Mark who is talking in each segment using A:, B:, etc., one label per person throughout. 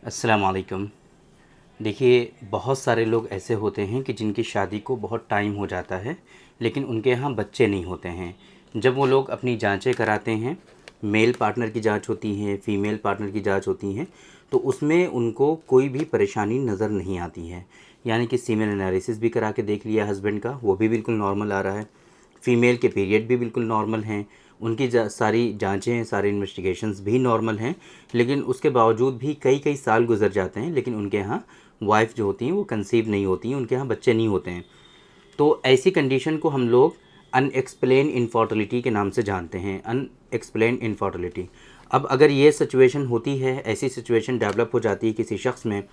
A: अस्सलाम वालेकुम। देखिए, बहुत सारे लोग ऐसे होते हैं कि जिनकी शादी को बहुत टाइम हो जाता है, लेकिन उनके यहाँ बच्चे नहीं होते हैं। जब वो लोग अपनी जांचें कराते हैं, मेल पार्टनर की जांच होती है, फ़ीमेल पार्टनर की जांच होती हैं, तो उसमें उनको कोई भी परेशानी नज़र नहीं आती है। यानी कि सीमेन एनालिसिस भी करा के देख लिया हस्बैंड का, वो भी बिल्कुल नॉर्मल आ रहा है। फ़ीमेल के पीरियड भी बिल्कुल नॉर्मल हैं, उनकी सारी जांचें, सारे इन्वेस्टिगेशंस भी नॉर्मल हैं, लेकिन उसके बावजूद भी कई कई साल गुजर जाते हैं, लेकिन उनके यहाँ वाइफ़ जो होती हैं वो कंसीव नहीं होती हैं, उनके यहाँ बच्चे नहीं होते हैं। तो ऐसी कंडीशन को हम लोग अनएक्सप्लेन इनफर्टिलिटी के नाम से जानते हैं, अनएक्सप्लेन इनफर्टिलिटी। अब अगर ये सिचुएशन होती है, ऐसी सिचुएशन डेवलप हो जाती है किसी शख्स में,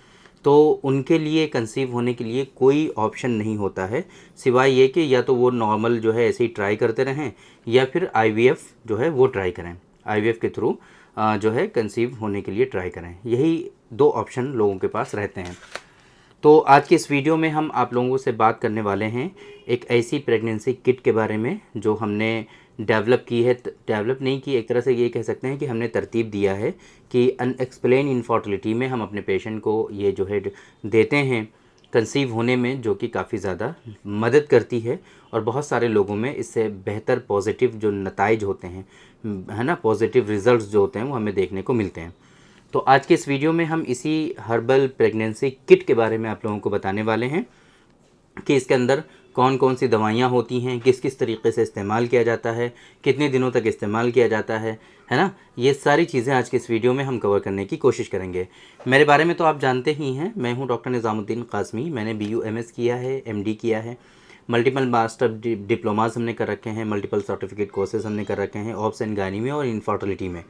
A: तो उनके लिए कंसीव होने के लिए कोई ऑप्शन नहीं होता है, सिवाय ये कि या तो वो नॉर्मल जो है ऐसे ही ट्राई करते रहें, या फिर आईवीएफ जो है वो ट्राई करें, आईवीएफ के थ्रू जो है कंसीव होने के लिए ट्राई करें। यही दो ऑप्शन लोगों के पास रहते हैं। तो आज की इस वीडियो में हम आप लोगों से बात करने वाले हैं एक ऐसी प्रेगनेंसी किट के बारे में जो हमने डेवलप की है, डेवलप नहीं की, एक तरह से ये कह सकते हैं कि हमने तरतीब दिया है कि अनएक्सप्लेन इनफर्टिलिटी में हम अपने पेशेंट को ये जो है देते हैं कंसीव होने में, जो कि काफ़ी ज़्यादा मदद करती है और बहुत सारे लोगों में इससे बेहतर पॉजिटिव जो नताइज होते हैं, है ना, पॉजिटिव रिज़ल्ट्स जो होते हैं वो हमें देखने को मिलते हैं। तो आज के इस वीडियो में हम इसी हर्बल प्रेगनेंसी किट के बारे में आप लोगों को बताने वाले हैं कि इसके अंदर कौन कौन सी दवाइयाँ होती हैं, किस किस तरीके से इस्तेमाल किया जाता है, कितने दिनों तक इस्तेमाल किया जाता है ना। ये सारी चीज़ें आज के इस वीडियो में हम कवर करने की कोशिश करेंगे। मेरे बारे में तो आप जानते ही हैं, मैं हूँ डॉक्टर निज़ामुद्दीन कासमी। मैंने BUMS किया है, MD किया है, मल्टीपल मास्टर डिप्लोमास हमने कर रखे हैं, मल्टीपल सर्टिफिकेट कोर्सेज हमने कर रखे हैं ऑब्स एंड गायनी में और इनफर्टिलिटी में।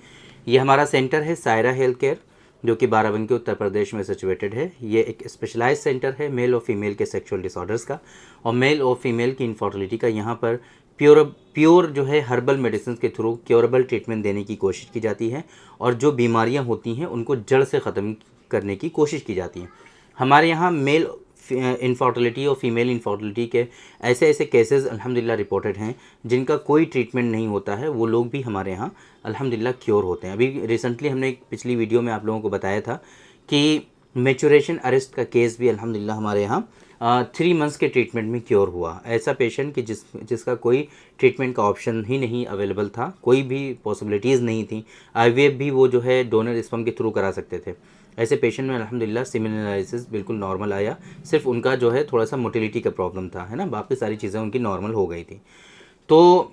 A: ये हमारा सेंटर है सायरा हेल्थ केयर, जो कि बाराबंकी उत्तर प्रदेश में सिचुएटेड है। ये एक स्पेशलाइज्ड सेंटर है मेल और फीमेल के सेक्सुअल डिसऑर्डर्स का, और मेल और फीमेल की इनफर्टिलिटी का। यहाँ पर प्योर जो है हर्बल मेडिसिन के थ्रू क्योरेबल ट्रीटमेंट देने की कोशिश की जाती है, और जो बीमारियाँ होती हैं उनको जड़ से ख़त्म करने की कोशिश की जाती है। हमारे यहाँ मेल इनफर्टिलिटी और फीमेल इनफर्टिलिटी के ऐसे ऐसे केसेस अल्हम्दुलिल्लाह रिपोर्टेड हैं जिनका कोई ट्रीटमेंट नहीं होता है, वो लोग भी हमारे यहाँ अल्हम्दुलिल्लाह क्योर होते हैं। अभी रिसेंटली हमने एक पिछली वीडियो में आप लोगों को बताया था कि मेचुरेशन अरेस्ट का केस भी अल्हम्दुलिल्लाह हमारे यहाँ 3 मंथ्स के ट्रीटमेंट में क्योर हुआ। ऐसा पेशेंट कि जिसका कोई ट्रीटमेंट का ऑप्शन ही नहीं अवेलेबल था, कोई भी पॉसिबिलिटीज़ नहीं थी, आईवीएफ भी वो जो है डोनर स्पर्म के थ्रू करा सकते थे। ऐसे पेशेंट में अल्हम्दुलिल्लाह सीमेन एनालिसिस बिल्कुल नॉर्मल आया, सिर्फ उनका जो है थोड़ा सा मोटिलिटी का प्रॉब्लम था, है ना, बाकी सारी चीज़ें उनकी नॉर्मल हो गई थी। तो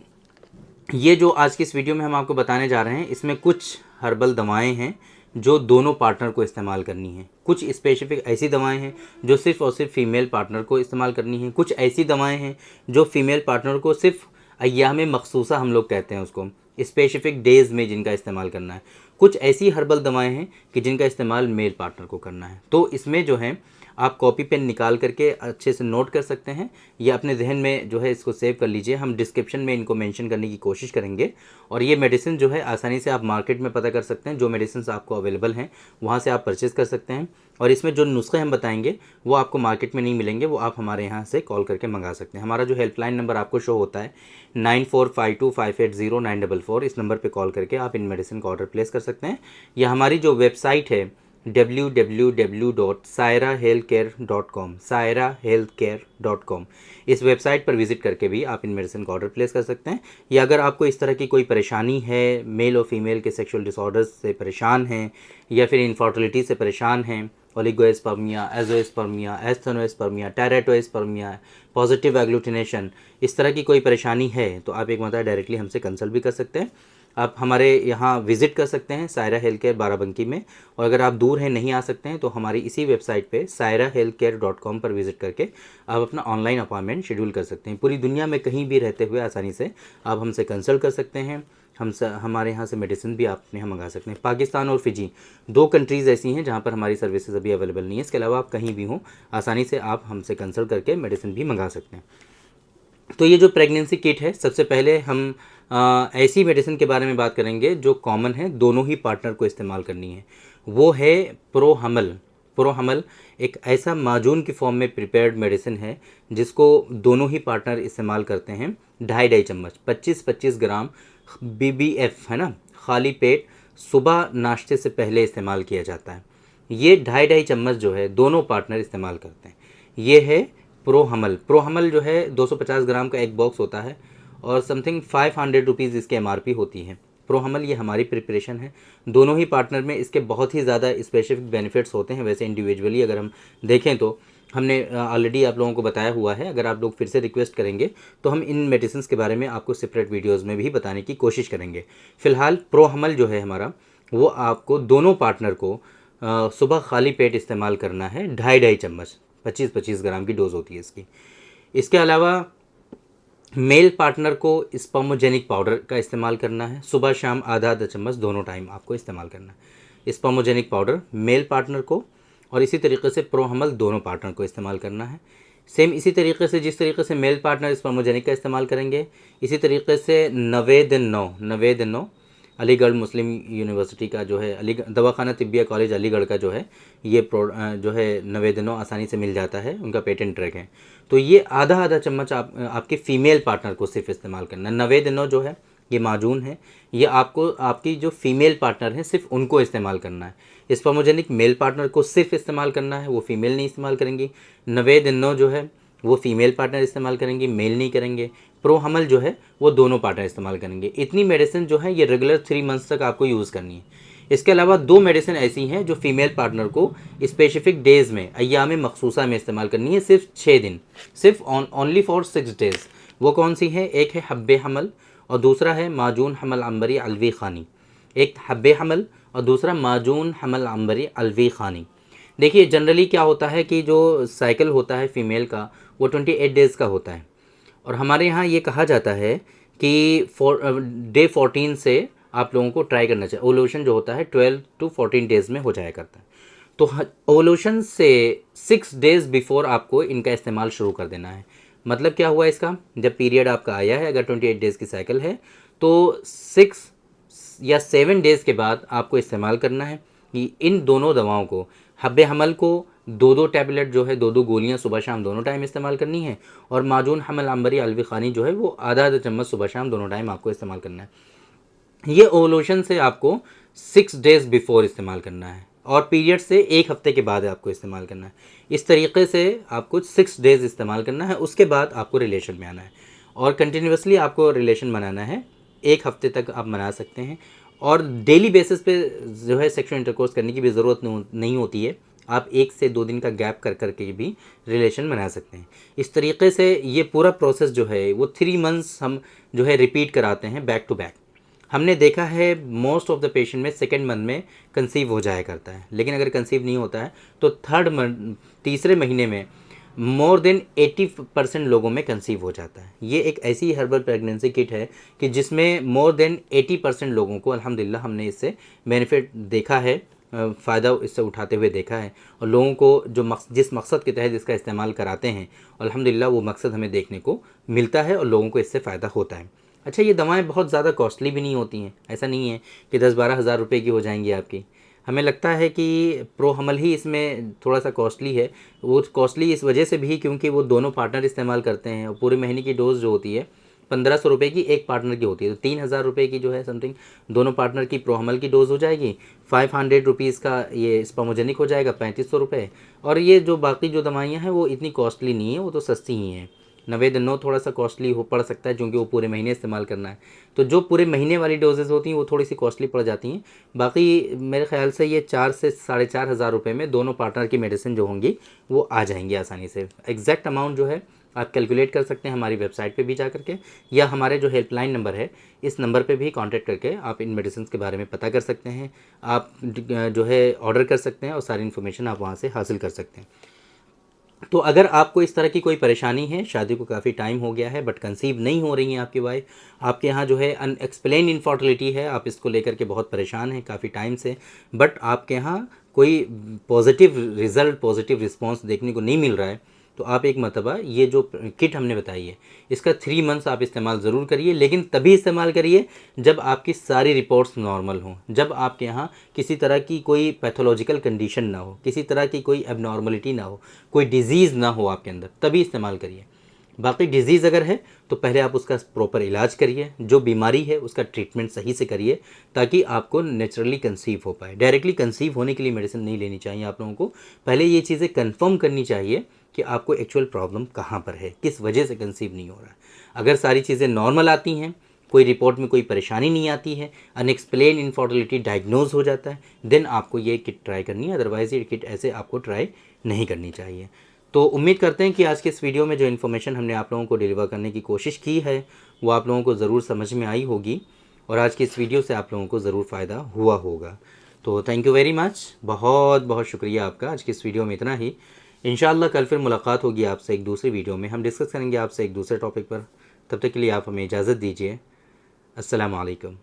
A: ये जो आज की इस वीडियो में हम आपको बताने जा रहे हैं, इसमें कुछ हर्बल दवाएं हैं जो दोनों पार्टनर को इस्तेमाल करनी है। कुछ स्पेसिफिक ऐसी दवाएं हैं जो सिर्फ़ और सिर्फ फीमेल पार्टनर को इस्तेमाल करनी है। कुछ ऐसी दवाएं हैं जो फीमेल पार्टनर को सिर्फ अय्याम मखसूसा, हम लोग कहते हैं उसको, स्पेसिफिक डेज़ में जिनका इस्तेमाल करना है। कुछ ऐसी हर्बल दवाएं हैं कि जिनका इस्तेमाल मेल पार्टनर को करना है। तो इसमें जो है आप कॉपी पेन निकाल करके अच्छे से नोट कर सकते हैं, या अपने जहन में जो है इसको सेव कर लीजिए। हम डिस्क्रिप्शन में इनको मेंशन करने की कोशिश करेंगे। और ये मेडिसिन जो है आसानी से आप मार्केट में पता कर सकते हैं, जो मेडिसिन आपको अवेलेबल हैं वहाँ से आप परचेज़ कर सकते हैं। और इसमें जो नुस्खे हम बताएंगे वो आपको मार्केट में नहीं मिलेंगे, वो आप हमारे यहाँ से कॉल करके मंगा सकते हैं। हमारा जो हेल्पलाइन नंबर आपको शो होता है 9452580944, इस नंबर पर कॉल करके आप इन मेडिसिन का ऑर्डर प्लेस कर सकते हैं। या हमारी जो वेबसाइट है www.sairahealthcare.com, sairahealthcare.com, इस वेबसाइट पर विज़िट करके भी आप इन मेडिसिन का ऑर्डर प्लेस कर सकते हैं। या अगर आपको इस तरह की कोई परेशानी है, मेल और फीमेल के सेक्सुअल डिसऑर्डर्स से परेशान हैं, या फिर इनफर्टिलिटी से परेशान हैं, ओलिगोएस्पर्मिया, एजोएस्पर्मिया, एस्थेनोएस्पर्मिया, टेरेटोएस्पर्मिया, पॉजिटिव एग्लूटिनेशन, इस तरह की कोई परेशानी है, तो आप एक मतलब डायरेक्टली हमसे कंसल्ट भी कर सकते हैं। आप हमारे यहाँ विज़िट कर सकते हैं सायरा हेल्थ केयर बाराबंकी में। और अगर आप दूर हैं, नहीं आ सकते हैं, तो हमारी इसी वेबसाइट पे sairahealthcare.com पर विज़िट करके आप अपना ऑनलाइन अपॉइंटमेंट शेड्यूल कर सकते हैं। पूरी दुनिया में कहीं भी रहते हुए आसानी से आप हमसे कंसल्ट कर सकते हैं। हमारे यहाँ से मेडिसिन भी आप अपने यहाँ मंगा सकते हैं। पाकिस्तान और फिजी 2 कंट्रीज़ ऐसी हैं जहाँ पर हमारी सर्विसेज अभी अवेलेबल नहीं है। इसके अलावा आप कहीं भी हों, आसानी से आप हमसे कंसल्ट करके मेडिसिन भी मंगा सकते हैं। तो ये जो प्रेगनेंसी किट है, सबसे पहले हम ऐसी मेडिसिन के बारे में बात करेंगे जो कॉमन है, दोनों ही पार्टनर को इस्तेमाल करनी है। वो है प्रोहमल। प्रोहमल एक ऐसा माजून की फॉर्म में प्रिपेयर्ड मेडिसिन है जिसको दोनों ही पार्टनर इस्तेमाल करते हैं। 2.5 चम्मच 25-25 ग्राम BBF, है ना, खाली पेट सुबह नाश्ते से पहले इस्तेमाल किया जाता है। ये 2.5 चम्मच जो है दोनों पार्टनर इस्तेमाल करते हैं। ये है प्रोहमल। प्रोहमल जो है 250 ग्राम का एक बॉक्स होता है और समथिंग 500 रुपीज़ इसकी एमआरपी होती है। प्रोहमल ये हमारी प्रिपरेशन है। दोनों ही पार्टनर में इसके बहुत ही ज़्यादा स्पेसिफिक बेनिफिट्स होते हैं। वैसे इंडिविजुअली अगर हम देखें तो हमने ऑलरेडी आप लोगों को बताया हुआ है। अगर आप लोग फिर से रिक्वेस्ट करेंगे तो हम इन मेडिसिन के बारे में आपको सेपरेट वीडियोज़ में भी बताने की कोशिश करेंगे। फ़िलहाल प्रोहमल जो है हमारा, वो आपको दोनों पार्टनर को सुबह खाली पेट इस्तेमाल करना है। 2.5 चम्मच 25-25 ग्राम की डोज़ होती है इसकी। इसके अलावा मेल पार्टनर को स्पर्मोजेनिक पाउडर का इस्तेमाल करना है। सुबह शाम आधा आधा चम्मच दोनों टाइम आपको इस्तेमाल करना है स्पर्मोजेनिक पाउडर मेल पार्टनर को, और इसी तरीके से प्रोहमल दोनों पार्टनर को इस्तेमाल करना है। सेम इसी तरीके से जिस तरीके से मेल पार्टनर स्पर्मोजेनिक का इस्तेमाल करेंगे, इसी तरीके से नवेद 9 अलीगढ़ मुस्लिम यूनिवर्सिटी का जो है अलीगढ़ दवाखाना तिब्बिया कॉलेज अलीगढ़ का जो है ये जो है नवेद 9 आसानी से मिल जाता है, उनका पेटेंट ट्रैक है। तो ये आधा आधा चम्मच आपके फीमेल पार्टनर को सिर्फ इस्तेमाल करना है। नवेद 9 जो है ये माजून है, ये आपको आपकी जो फीमेल पार्टनर है सिर्फ उनको इस्तेमाल करना है। स्पर्मोजेनिक मेल पार्टनर को सिर्फ इस्तेमाल करना है, वो फीमेल नहीं इस्तेमाल करेंगी। नवेद 9 जो है वो फीमेल पार्टनर इस्तेमाल करेंगी, मेल नहीं करेंगे। प्रोहमल जो है वो दोनों पार्टनर इस्तेमाल करेंगे। इतनी मेडिसिन जो है ये रेगुलर 3 मंथ्स तक आपको यूज़ करनी है। इसके अलावा 2 मेडिसिन ऐसी हैं जो फीमेल पार्टनर को स्पेसिफिक डेज़ में अय्याम मखसूसा में इस्तेमाल करनी है, सिर्फ 6 दिन, सिर्फ ओनली फॉर 6 डेज़। वो कौन सी है? एक है हब्बे हमल और दूसरा है माजून हमल अंबरी अलवी खानी। एक हब्बे हमल और दूसरा माजून हमल अंबरी अलवी खानी। देखिए जनरली क्या होता है कि जो साइकिल होता है फीमेल का वो 28 डेज़ का होता है, और हमारे यहाँ ये कहा जाता है कि डे 14 से आप लोगों को ट्राई करना चाहिए। ओवुलेशन जो होता है 12 to 14 डेज़ में हो जाया करता है। तो ओवुलेशन से 6 डेज़ बिफोर आपको इनका इस्तेमाल शुरू कर देना है। मतलब क्या हुआ इसका? जब पीरियड आपका आया है, अगर 28 डेज़ की साइकिल है तो 6 या 7 डेज़ के बाद आपको इस्तेमाल करना है। कि इन दोनों दवाओं को, हब्बे हमल को 2-2 टैबलेट जो है 2-2 गोलियां सुबह शाम दोनों टाइम इस्तेमाल करनी है, और माजून हमल अंबरी अलवी खानी जो है वो आधा आधा चम्मच सुबह शाम दोनों टाइम आपको इस्तेमाल करना है। ये ओवुलेशन से आपको 6 डेज़ बिफोर इस्तेमाल करना है, और पीरियड से 1 हफ्ते के बाद आपको इस्तेमाल करना है। इस तरीके से आपको 6 डेज़ इस्तेमाल करना है। उसके बाद आपको रिलेशन में आना है, और कंटिन्यूसली आपको रिलेशन बनाना है। 1 हफ्ते तक आप मना सकते हैं, और डेली बेसिस पे जो है सेक्सुअल इंटरकोर्स करने की भी ज़रूरत नहीं होती है। आप 1 से 2 दिन का गैप कर करके भी रिलेशन बना सकते हैं। इस तरीके से ये पूरा प्रोसेस जो है वो 3 मंथ्स हम जो है रिपीट कराते हैं बैक टू बैक। हमने देखा है मोस्ट ऑफ द पेशेंट में सेकेंड मंथ में कंसीव हो जाया करता है, लेकिन अगर कंसीव नहीं होता है तो तीसरे महीने में मोर देन 80% लोगों में कंसीव हो जाता है। ये एक ऐसी हर्बल प्रेगनेंसी किट है कि जिसमें मोर देन 80% लोगों को अल्हम्दुलिल्लाह हमने इससे बेनिफिट देखा है, फ़ायदा इससे उठाते हुए देखा है, और लोगों को जो जिस मकसद के तहत इसका इस्तेमाल कराते हैं अल्हम्दुलिल्लाह वो मकसद हमें देखने को मिलता है और लोगों को इससे फ़ायदा होता है। अच्छा, ये दवाएं बहुत ज़्यादा कॉस्टली भी नहीं होती हैं। ऐसा नहीं है कि 10-12 हज़ार रुपये की हो जाएंगी आपकी। हमें लगता है कि प्रोहमल ही इसमें थोड़ा सा कॉस्टली है। वो कॉस्टली इस वजह से भी क्योंकि वो दोनों पार्टनर इस्तेमाल करते हैं, और पूरे महीने की डोज़ जो होती है 1500 रुपये की एक पार्टनर की होती है। तो 3000 रुपये की जो है समथिंग दोनों पार्टनर की प्रोहमल की डोज़ हो जाएगी। 500 रुपीज़ का ये स्पर्मोजेनिक हो जाएगा, 3500 रुपये। और ये जो बाकी जो दवाइयाँ हैं वो इतनी कॉस्टली नहीं है, वो तो सस्ती ही हैं। नवेद 9 थोड़ा सा कॉस्टली हो पड़ सकता है क्योंकि वो पूरे महीने इस्तेमाल करना है। तो जो पूरे महीने वाली डोजेज़ होती हैं वो थोड़ी सी कॉस्टली पड़ जाती हैं। बाकी मेरे ख्याल से ये 4 से 4,500 रुपये में दोनों पार्टनर की मेडिसिन जो होंगी वो आ जाएंगी आसानी से। एग्जैक्ट अमाउंट जो है आप कैलकुलेट कर सकते हैं हमारी वेबसाइट पे भी जा करके, या हमारे जो हेल्पलाइन नंबर है इस नंबर पे भी कांटेक्ट करके आप इन मेडिसिन के बारे में पता कर सकते हैं। आप जो है ऑर्डर कर सकते हैं और सारी इन्फॉर्मेशन आप वहाँ से हासिल कर सकते हैं। तो अगर आपको इस तरह की कोई परेशानी है, शादी को काफ़ी टाइम हो गया है बट कंसीव नहीं हो रही है आपकी वाइफ, आपके यहाँ जो है अनएक्सप्लेन इनफर्टिलिटी है, आप इसको लेकर के बहुत परेशान हैं काफ़ी टाइम से, बट आपके यहाँ कोई पॉजिटिव रिज़ल्ट, पॉजिटिव रिस्पॉन्स देखने को नहीं मिल रहा है, तो आप एक मरतबा ये जो किट हमने बताई है इसका 3 मंथ्स आप इस्तेमाल ज़रूर करिए, लेकिन तभी इस्तेमाल करिए जब आपकी सारी रिपोर्ट्स नॉर्मल हों, जब आपके यहाँ किसी तरह की कोई पैथोलॉजिकल कंडीशन ना हो, किसी तरह की कोई एबनॉर्मलिटी ना हो, कोई डिज़ीज़ ना हो आपके अंदर, तभी इस्तेमाल करिए। बाकी डिज़ीज़ अगर है तो पहले आप उसका प्रॉपर इलाज करिए, जो बीमारी है उसका ट्रीटमेंट सही से करिए, ताकि आपको नेचुरली कंसीव हो पाए। डायरेक्टली कंसीव होने के लिए मेडिसिन नहीं लेनी चाहिए आप लोगों को। पहले ये चीज़ें कंफर्म करनी चाहिए कि आपको एक्चुअल प्रॉब्लम कहाँ पर है, किस वजह से कंसीव नहीं हो रहा है। अगर सारी चीज़ें नॉर्मल आती हैं, कोई रिपोर्ट में कोई परेशानी नहीं आती है, अनएक्सप्लेन इनफर्टिलिटी डायग्नोज हो जाता है, देन आपको ये किट ट्राई करनी है। अदरवाइज़ ये किट ऐसे आपको ट्राई नहीं करनी चाहिए। तो उम्मीद करते हैं कि आज के इस वीडियो में जो इन्फॉर्मेशन हमने आप लोगों को डिलीवर करने की कोशिश की है वो आप लोगों को ज़रूर समझ में आई होगी, और आज की इस वीडियो से आप लोगों को ज़रूर फ़ायदा हुआ होगा। तो थैंक यू वेरी मच, बहुत बहुत शुक्रिया आपका। आज की इस वीडियो में इतना ही। इंशाअल्लाह कल फिर मुलाकात होगी आपसे एक दूसरी वीडियो में, हम डिस्कस करेंगे आपसे एक दूसरे टॉपिक पर। तब तक के लिए आप हमें इजाज़त दीजिए। अस्सलाम वालेकुम।